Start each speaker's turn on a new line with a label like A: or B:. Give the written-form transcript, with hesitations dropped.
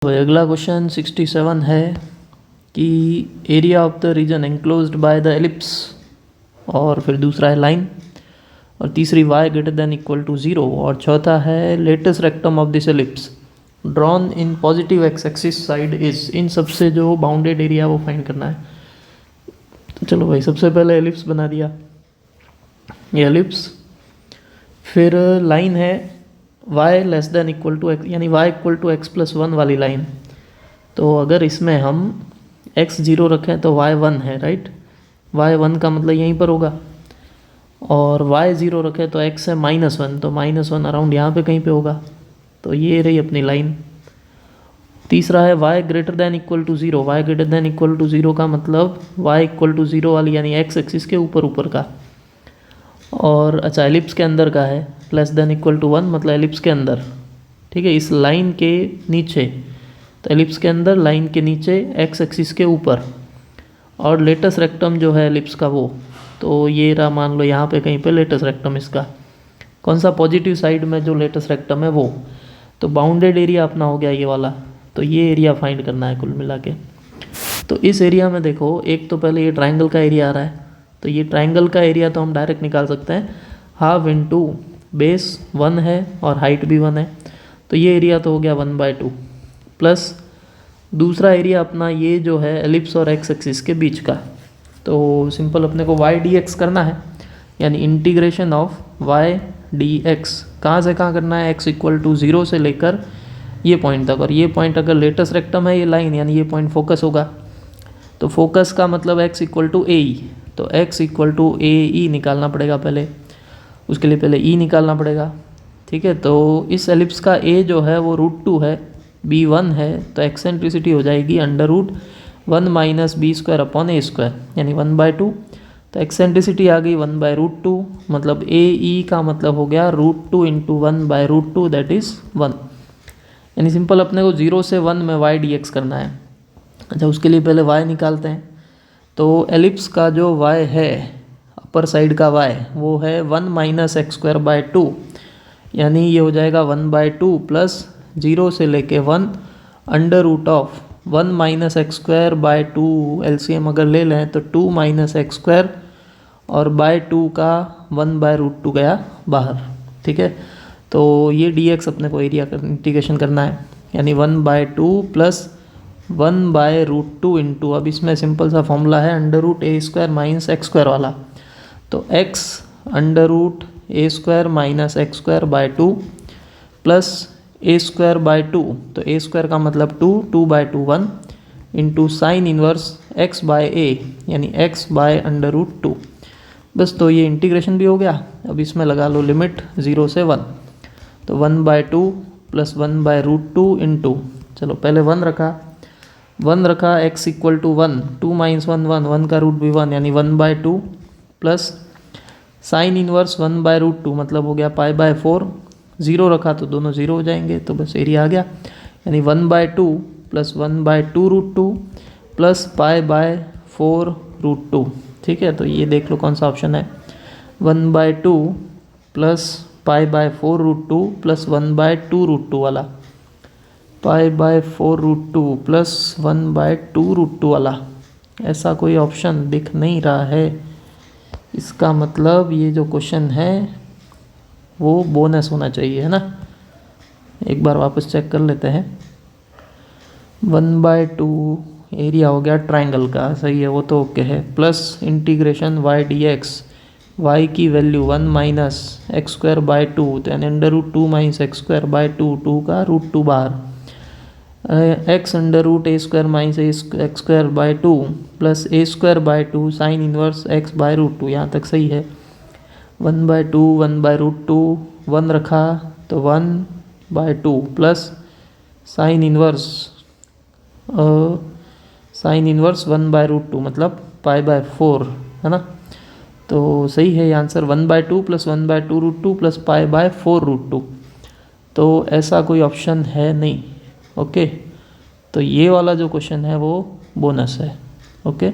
A: अगला क्वेश्चन 67 है कि area of the region enclosed by the ellipse, और फिर दूसरा है लाइन, और तीसरी y greater than equal to 0, और चौथा है latus rectum of this ellipse drawn in positive x axis side is. इन सबसे जो बाउंडेड एरिया वो फाइंड करना है। तो चलो भाई, सबसे पहले एलिप्स बना दिया, ये एलिप्स, फिर लाइन है y less than equal to x, यानी y equal to x plus 1 वाली लाइन। तो अगर इसमें हम x 0 रखें तो y 1 है, राइट। y 1 का मतलब यहीं पर होगा, और y 0 रखें तो x है -1, तो -1 अराउंड यहाँ पे कहीं पे होगा। तो ये रही अपनी लाइन। तीसरा है y greater than equal to 0। y greater than equal to 0 का मतलब y इक्वल टू 0 वाली, यानी x एक्सिस के ऊपर ऊपर का। और अच्छा, एलिप्स के अंदर का है लेस देन इक्वल टू 1, मतलब एलिप्स के अंदर, ठीक है, इस लाइन के नीचे। तो एलिप्स के अंदर, लाइन के नीचे, x एक्सिस के ऊपर। और लेटेस्ट रेक्टम जो है एलिप्स का वो, तो ये रहा, मान लो यहाँ पे कहीं पे लेटेस्ट रेक्टम इसका। कौन सा? पॉजिटिव साइड में जो लेटेस्ट रेक्टम है वो। तो बाउंडेड एरिया अपना हो गया ये वाला। तो ये एरिया फाइंड करना है कुल मिला के। तो इस एरिया में देखो, एक तो पहले ये ट्राइंगल का एरिया आ रहा है, तो ये ट्राइंगल का एरिया तो हम डायरेक्ट निकाल सकते हैं, हाफ इंटू बेस 1 है और हाइट भी 1 है, तो ये एरिया तो हो गया 1/2, प्लस दूसरा एरिया अपना ये जो है एलिप्स और एक्स एक्सिस के बीच का। तो सिंपल अपने को y dx करना है, यानी इंटीग्रेशन ऑफ y dx। कहाँ से कहाँ करना है? x इक्वल टू 0 से लेकर ये पॉइंट तक, और ये पॉइंट अगर लेटेस्ट रेक्टम है ये लाइन, यानी ये पॉइंट फोकस होगा। तो फोकस का मतलब x इक्वल टू ए ई, तो x इक्वल टू ए ई निकालना पड़ेगा पहले, उसके लिए पहले e निकालना पड़ेगा, ठीक है। तो इस एलिप्स का a जो है वो √2 है, b 1 है, तो एक्सेंट्रिसिटी हो जाएगी √1 माइनस बी स्क्वायर अपॉन ए स्क्वायर, यानी 1/2। तो एक्सेंट्रिसिटी आ गई 1/√2, मतलब ए ई का मतलब हो गया √2 इंटू 1/√2, दैट इज़ 1। यानी सिंपल अपने को 0 से 1 में y dx करना है। अच्छा, उसके लिए पहले y निकालते हैं। तो एलिप्स का जो y है, अपर साइड का y, वो है 1 माइनस x²/2, यानी ये हो जाएगा 1/2 प्लस 0 से लेके 1 √1 माइनस x²/2। एलसीएम अगर ले लें तो 2 माइनस x² और /2 का 1/√2 गया बाहर, ठीक है। तो ये dx अपने को एरिया इंटीग्रेशन करना है, यानी 1/2 प्लस 1/√2 इंटू, अब इसमें सिंपल सा फॉर्मूला है √a² माइनस x² वाला। तो x √a² minus x²/2 plus a²/2, तो a² का मतलब 2, 2/2 1 इंटू साइन इनवर्स x/a, यानी x/√2। बस, तो ये इंटीग्रेशन भी हो गया। अब इसमें लगा लो लिमिट 0 से 1, तो 1/2 प्लस 1/√2 इंटू, चलो पहले 1 रखा x इक्वल टू 1, 2 माइनस 1 1, 1 का रूट भी 1, यानी 1/2 प्लस साइन इनवर्स 1/√2, मतलब हो गया π/4। 0 रखा तो दोनों 0 हो जाएंगे, तो बस एरिया आ गया, यानी 1/2 प्लस 1/2√2 प्लस π/4√2, ठीक है। तो ये देख लो कौन सा ऑप्शन है, 1/2 प्लस π/4√2 प्लस 1/2√2 वाला, π/4√2 प्लस 1/2√2 वाला। ऐसा कोई ऑप्शन दिख नहीं रहा है, इसका मतलब ये जो क्वेश्चन है वो बोनस होना चाहिए, है ना। एक बार वापस चेक कर लेते हैं। 1/2 एरिया हो गया ट्राइंगल का, सही है, वो तो ओके है, plus integration y dx, y की वैल्यू 1 माइनस x²/2, तो यानी √2 माइनस x²/2, 2 का √2 बाहर, x √a² minus x²/2 plus a²/2 sine inverse x/√2, यहाँ तक सही है। 1/2 1/√2, 1 रखा तो 1/2 प्लस साइन इनवर्स 1/√2, मतलब π/4, है ना। तो सही है ये आंसर, 1/2 प्लस 1/2√2 प्लस π/4√2। तो ऐसा कोई ऑप्शन है नहीं, ओके। तो ये वाला जो क्वेश्चन है वो बोनस है, ओके।